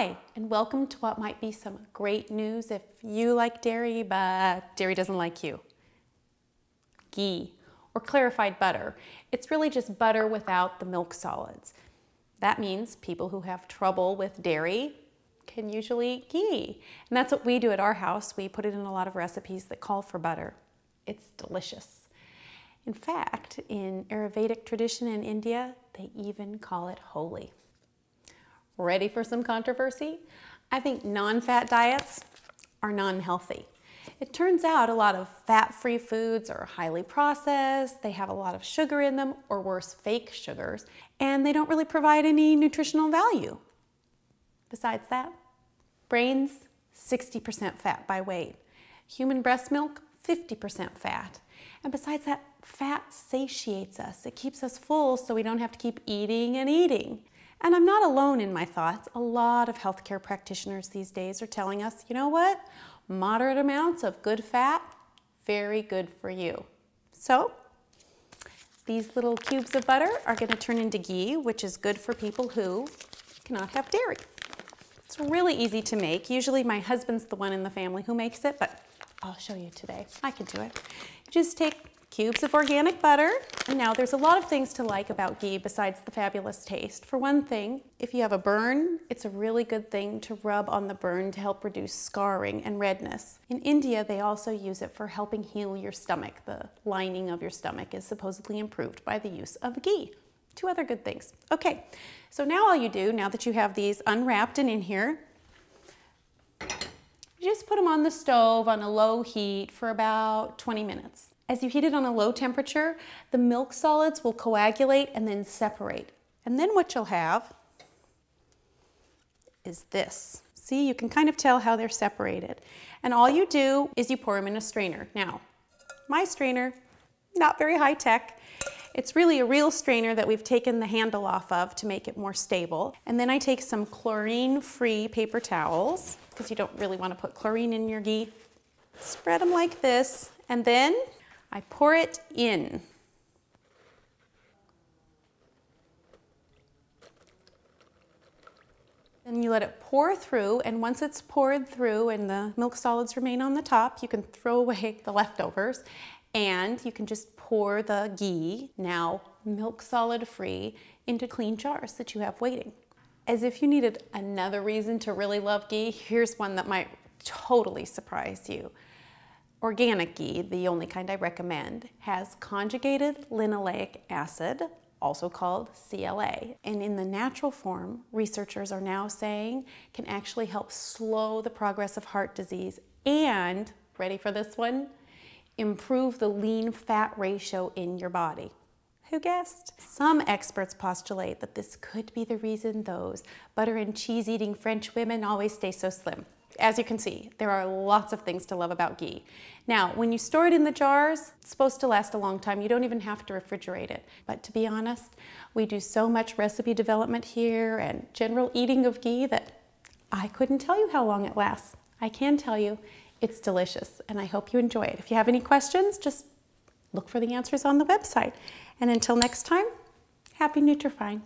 Hi, and welcome to what might be some great news if you like dairy, but dairy doesn't like you. Ghee, or clarified butter. It's really just butter without the milk solids. That means people who have trouble with dairy can usually eat ghee. And that's what we do at our house. We put it in a lot of recipes that call for butter. It's delicious. In fact, in Ayurvedic tradition in India, they even call it holy. Ready for some controversy? I think non-fat diets are non-healthy. It turns out a lot of fat-free foods are highly processed, they have a lot of sugar in them, or worse, fake sugars, and they don't really provide any nutritional value. Besides that, brains, 60% fat by weight. Human breast milk, 50% fat. And besides that, fat satiates us. It keeps us full so we don't have to keep eating and eating. And I'm not alone in my thoughts. A lot of healthcare practitioners these days are telling us, you know what? Moderate amounts of good fat, very good for you. So these little cubes of butter are going to turn into ghee, which is good for people who cannot have dairy. It's really easy to make. Usually my husband's the one in the family who makes it, but I'll show you today. I can do it. You just take cubes of organic butter. And now there's a lot of things to like about ghee besides the fabulous taste. For one thing, if you have a burn, it's a really good thing to rub on the burn to help reduce scarring and redness. In India, they also use it for helping heal your stomach. The lining of your stomach is supposedly improved by the use of ghee. Two other good things. Okay, so now all you do, now that you have these unwrapped and in here, you just put them on the stove on a low heat for about 20 minutes. As you heat it on a low temperature, the milk solids will coagulate and then separate. And then what you'll have is this. See, you can kind of tell how they're separated. And all you do is you pour them in a strainer. Now, my strainer, not very high tech. It's really a real strainer that we've taken the handle off of to make it more stable. And then I take some chlorine-free paper towels, because you don't really want to put chlorine in your ghee. Spread them like this, and then I pour it in. Then you let it pour through, and once it's poured through and the milk solids remain on the top, you can throw away the leftovers and you can just pour the ghee, now milk solid free, into clean jars that you have waiting. As if you needed another reason to really love ghee, here's one that might totally surprise you. Organic ghee, the only kind I recommend, has conjugated linoleic acid, also called CLA. And in the natural form, researchers are now saying can actually help slow the progress of heart disease and, ready for this one, improve the lean fat ratio in your body. Who guessed? Some experts postulate that this could be the reason those butter and cheese eating French women always stay so slim. As you can see, there are lots of things to love about ghee. Now, when you store it in the jars, it's supposed to last a long time. You don't even have to refrigerate it. But to be honest, we do so much recipe development here and general eating of ghee that I couldn't tell you how long it lasts. I can tell you it's delicious, and I hope you enjoy it. If you have any questions, just look for the answers on the website. And until next time, happy Nutrifying.